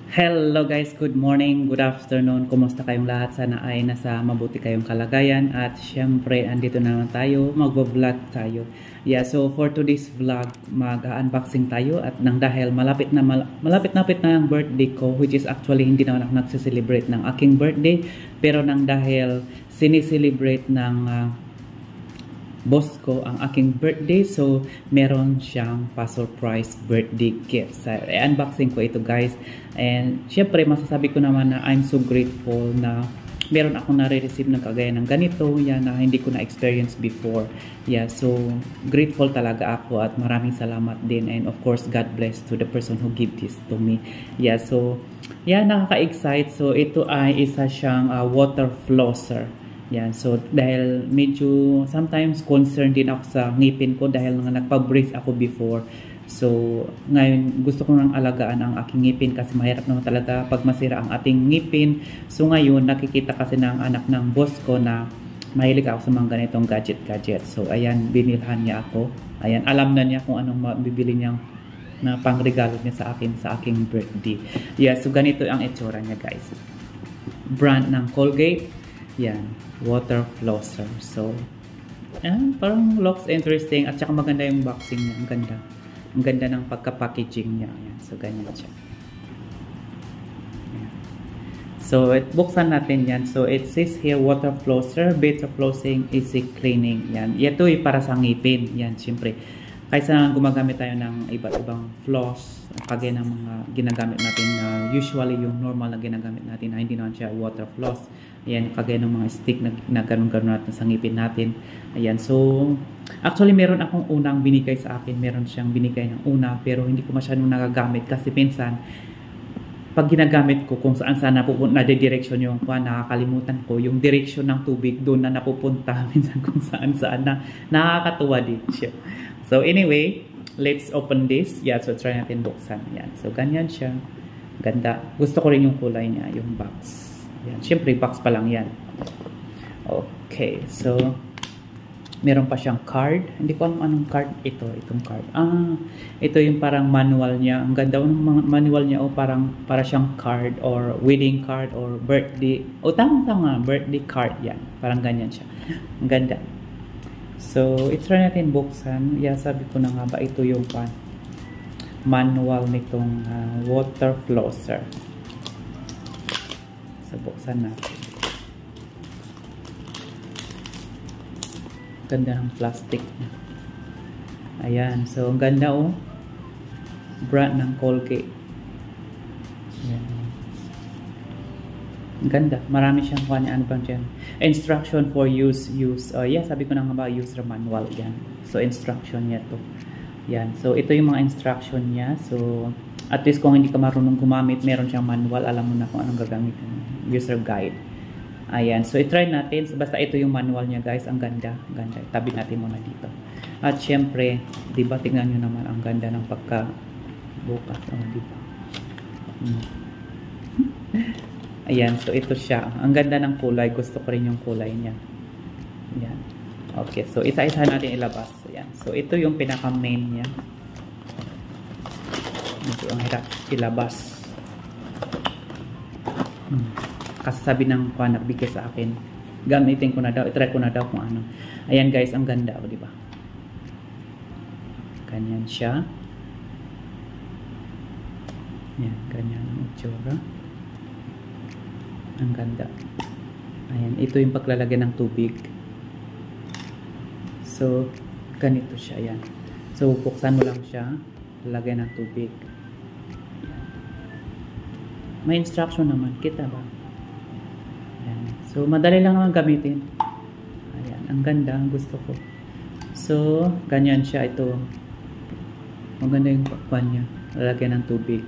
Hello guys, good morning, good afternoon. Kumusta kayong lahat? Sana ay nasa mabuti kayong kalagayan. At syempre, andito naman tayo, magbo-vlog tayo. Yeah, so for today's vlog, mag-unboxing tayo. At nang dahil malapit na ang birthday ko, which is actually hindi naman ako nagsiselebrate ng aking birthday. Pero nang dahil siniselebrate ng boss ko ang aking birthday, so meron siyang pa-surprise birthday gift. So, unboxing ko ito guys, and syempre masasabi ko naman na I'm so grateful na meron akong nare-receive ng kagaya ng ganito, yan, na hindi ko na-experience before. Yeah, so grateful talaga ako at maraming salamat din, and of course God bless to the person who gave this to me. Yeah, so yeah, nakaka-excite. So ito ay isa siyang water flosser. Yan, so dahil medyo sometimes concerned din ako sa ngipin ko dahil nga nagpa-brace ako before. So ngayon gusto ko nang alagaan ang aking ngipin kasi mahirap naman talaga pag masira ang ating ngipin. So ngayon nakikita kasi ng anak ng boss ko na mahilig ako sa mga ganitong gadget. So ayan, binilhan niya ako. Ayan, alam na niya kung anong mabibili niyang na pangregalo niya sa akin sa aking birthday. Yeah, so ganito ang itsura niya guys. Brand ng Colgate. Yan, water flosser. So, parang looks interesting at saka maganda yung boxing niya. Ang ganda. Ang ganda ng pagka-packaging niya. Yan. So, ganyan siya. Yan. So, buksan natin yan. So, it says here, water flosser, beta flossing, easy cleaning. Yan. Ito ay para sa ngipin. Yan, siyempre. Kaysa gumagamit tayo ng iba't ibang floss, kagaya ng mga ginagamit natin na usually yung normal na ginagamit natin na hindi naman siya water floss. Ayan, kagaya ng mga stick na ganun-ganun natin sa ngipin natin. Ayan, so actually meron akong unang binigay sa akin. Meron siyang binigay ng una pero hindi ko masyadong nagagamit kasi minsan pag ginagamit ko kung saan napupunta na direction yung nakakalimutan ko yung direction ng tubig doon na napupunta minsan kung saan na nakakatuwa din siya. So anyway, let's open this. Yeah, so try natin buksan. Yan. So ganyan siya. Ganda. Gusto ko rin yung kulay niya, yung box. Yan. Siyempre box pa lang yan. Okay, so meron pa siyang card. Hindi ko alam anong card ito. Itong card. Ito yung parang manual niya. Ang ganda ng manual niya. Para siyang card or wedding card or birthday. Tama. Birthday card yan. Parang ganyan siya. Ang ganda. So, i-try natin buksan. Yeah, sabi ko na nga ba, ito yung manual nitong water flosser. So, buksan natin. Ganda ng plastic niya. Ayan. So, ang ganda brand ng Colgate. Ayan. Ang ganda. Marami siyang ano bang dyan. Instruction for use. Yeah, sabi ko na nga ba, user manual. Yan. So, instruction niya to. Yan. So, ito yung mga instruction niya. So, at least kung hindi ka marunong gumamit, meron siyang manual. Alam mo na kung anong gagamitin. User guide. Ayan. So, i-try natin. So, basta ito yung manual niya, guys. Ang ganda. Ang ganda. Tabi natin muna dito. At syempre, diba, tingnan nyo naman ang ganda ng pagka-bukas. Diba? Ayan, so ito siya. Ang ganda ng kulay. Gusto ko rin yung kulay niya. Ayan. Okay, so isa-isa natin ilabas. Ayan. So ito yung pinaka-main niya. Ito ang hirap ilabas. Kasi sabi ng nagbigay sa akin, gamitin ko na daw, itry ko na daw kung ano. Ayan guys, ang ganda. O, diba? Ganyan siya. Ayan, ganyan ang itsura. Ang ganda. Ayan, ito yung paglalagay ng tubig. So, ganito siya. Ayan. So, buksan mo lang siya. Lalagay ng tubig. Ayan. May instruction naman. Kita ba? Ayan. So, madali lang naman gamitin. Ayan. Ang ganda. Ang gusto ko. So, ganyan siya. Ito. Maganda yung pakwan niya. Lalagay ng tubig.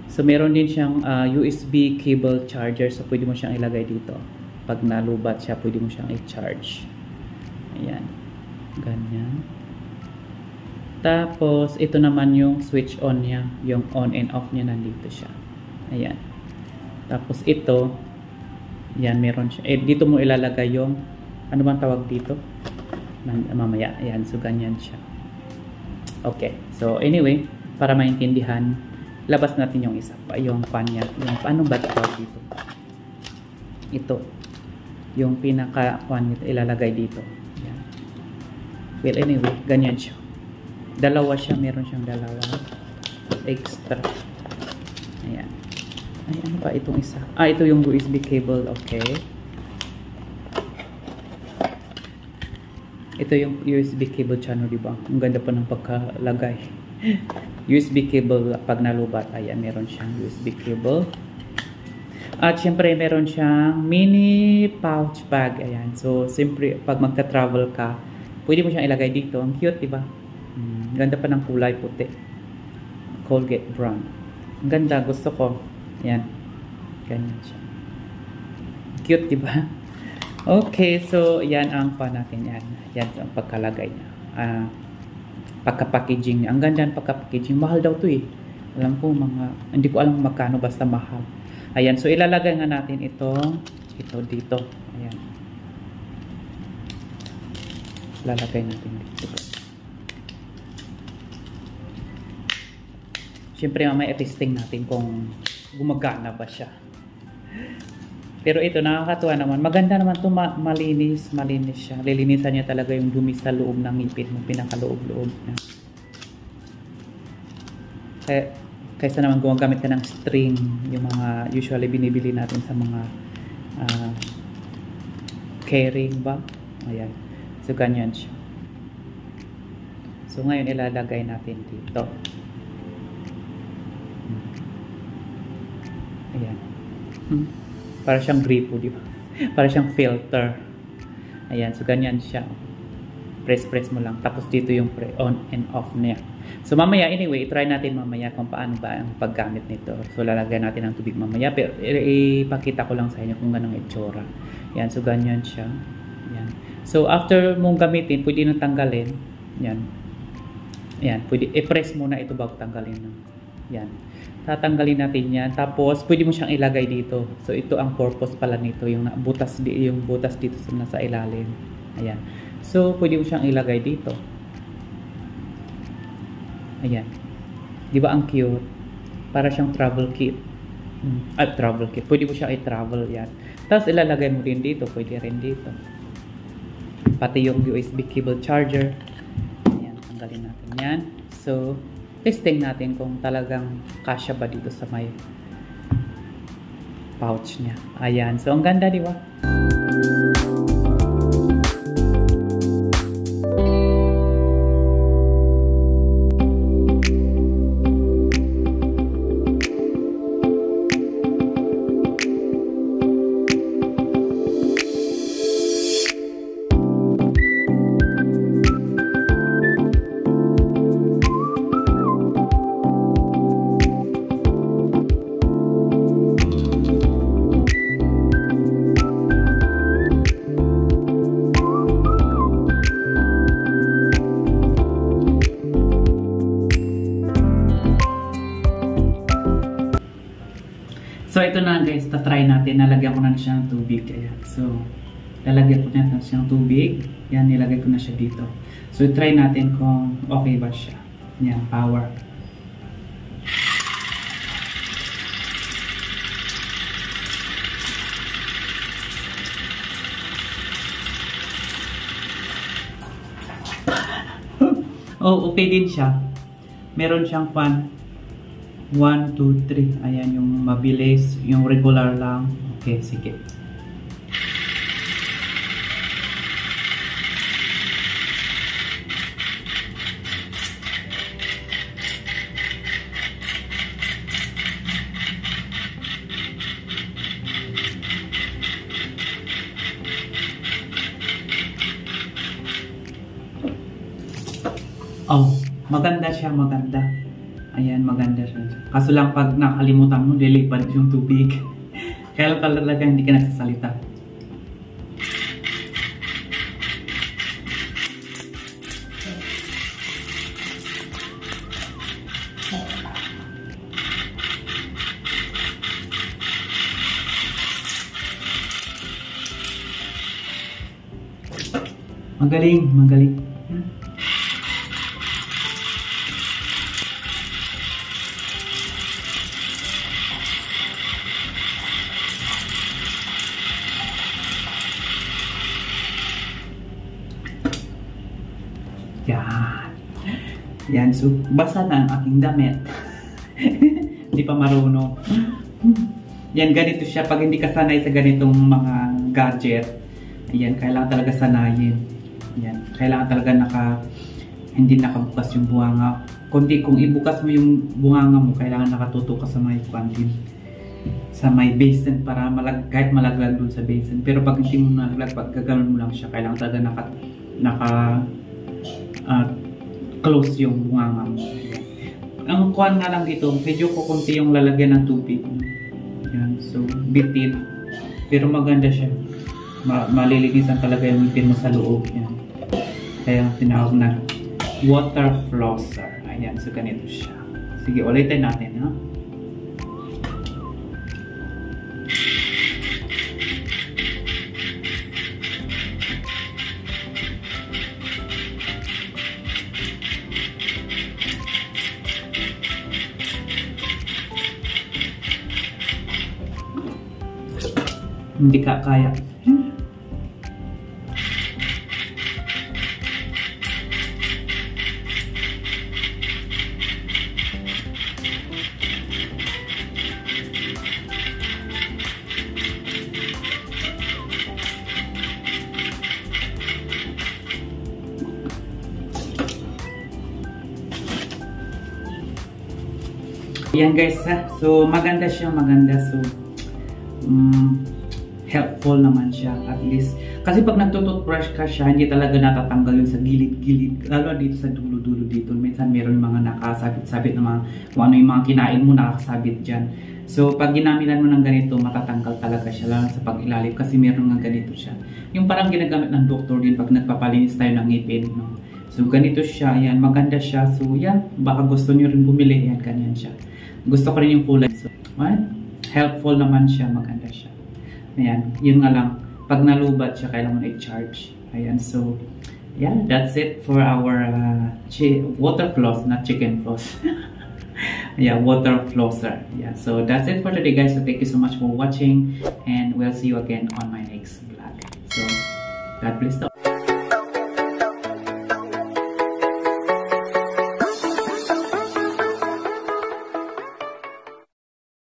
So, meron din siyang USB cable charger. So, pwede mo siyang ilagay dito. Pag nalubat siya, pwede mo siyang i-charge. Ayan. Ganyan. Tapos, ito naman yung switch on niya. Yung on and off niya, nandito siya. Ayan. Tapos, ito. Ayan, meron siya. Dito mo ilalagay yung, ano bang tawag dito? Mamaya. Ayan. So, ganyan siya. Okay. So, anyway, para maintindihan, labas natin yung isa pa, yung pan niya. Yung paano ba ito dito? Ito. Yung pinaka-pan nito, ilalagay dito. Yan. Well, anyway, ganyan siya. Dalawa siya, meron siyang dalawa. Extra. Ayan. Ay, ano ba itong isa? Ah, ito yung USB cable. Okay. Ito yung USB cable channel, diba? Ang ganda pa ng pagkalagay. USB cable pag nalubat. Ayan, meron siyang USB cable. At syempre, meron siyang mini pouch bag. Ayan. So, siyempre, pag magta-travel ka, pwede mo siyang ilagay dito. Ang cute, diba? Ganda pa ng kulay puti. Colgate brand. Ang ganda. Gusto ko. Ayan. Ganyan siya. Cute, diba? Okay. So, yan ang pa natin. Yan. Yan ang pagkalagay niya. Pagka-packaging niya. Ang ganda ng pagka-packaging. Mahal daw to eh. Alam ko hindi ko alam magkano, basta mahal. Ayan, so ilalagay nga natin ito dito. Ayan. Lalagay natin dito. Siyempre, mamaya i-testing natin kung gumagana ba siya. Pero ito, nakakatuwa naman. Maganda naman ito, malinis siya. Lilinisan niya talaga yung dumi sa loob ng ngipin mo, pinakaloob-loob niya. Kaysa naman gumagamit ka ng string, yung mga usually binibili natin sa mga carrying bag. Ayan. So, ganyan siya. So, ngayon ilalagay natin dito. Ayan. Para siyang gripo, di ba? Para siyang filter. Ayan. So, ganyan siya. Press mo lang. Tapos dito yung on and off niya. So mamaya, anyway, try natin mamaya kung paano ba ang paggamit nito. So lalagyan natin ng tubig mamaya. Pero ipakita ko lang sa inyo kung ganang itsura. Yan, so ganyan siya. Yan. So after mong gamitin, pwede nang tanggalin. Yan. Yan, pwede i-press muna ito bago tanggalin. Yan. Tatanggalin natin yan. Tapos pwede mo siyang ilagay dito. So ito ang purpose pala nito, yung butas dito sa nasa ilalim. Ayan. So pwede mo siyang ilagay dito. Ayan. Di ba ang cute? Para siyang travel kit. Travel kit. Pwede mo siya i-travel yan. Tapos ilalagay mo rin dito. Pwede rin dito. Pati yung USB cable charger. Ayan. Tanggalin natin yan. So, testing natin kung talagang kasya ba dito sa may pouch niya. Ayan. So, ang ganda, di ba? So, ito na guys, tatry natin. Nalagyan ko na siya ng tubig. Ayan. So, lalagyan ko na siya ng tubig. Yan, nilagay ko na siya dito. So, try natin kung okay ba siya. Yan, power. Oh, okay din siya. Meron siyang fan. 1, 2, 3. Ayan yung mabilis. Yung regular lang. Okay, sige. Oh, maganda siya, maganda. Ayan, maganda siya. Kaso lang pag nakalimutan mo, lilipad yung tubig. Kaya talaga hindi ka nagsasalita. Magaling, magaling. Yan, so basa na ang aking damit. Hindi pa marunong. Yan, ganito siya. Pag hindi ka sanay sa ganitong mga gadget, ayan, kailangan talaga sanayin. Yan, kailangan talaga hindi nakabukas yung bunganga. Kundi kung ibukas mo yung bunganga mo, kailangan nakatutok ka sa may pantin, sa may basin para kahit malaglag dun sa basin. Pero pag hindi mo nalaglag, pag gaganon mo lang siya, kailangan talaga close yung bunganga mo. Ang kuhan nga lang dito, medyo kukunti yung lalagyan ng tubig. Yan, so bitin. Pero maganda siya. Malilinisan talaga yung bitin mo sa loob. Yan. Kaya tinawag na water flosser. Ayan, so ganito siya. Sige, ulitin natin, ha? Hindi ka kaya. Yan guys, ha? So maganda siya, maganda. So helpful naman siya at least. Kasi pag nagtututbrush ka siya, hindi talaga natatanggal yun sa gilid-gilid. Lalo dito sa dulo-dulo dito. Minsan meron mga nakasabit-sabit na mga, kung ano yung mga kinain mo nakasabit dyan. So pag ginamitan mo ng ganito, matatanggal talaga siya. Lalo sa pag-ilalim kasi meron nga ganito siya. Yung parang ginagamit ng doktor din pag nagpapalinis tayo ng ngipin. No? So ganito siya, yan, maganda siya. So yan, baka gusto nyo rin bumili, yan, ganyan siya. Gusto ko rin yung kulay. So, well, helpful naman siya, maganda siya. Ayan, yun nga lang, pag nalubat siya, kailangan mo i-charge. Ayan, so, yeah, that's it for our water floss, not chicken floss. Yeah, water flosser. Yeah, so that's it for today, guys. So thank you so much for watching, and we'll see you again on my next vlog. So, God bless you.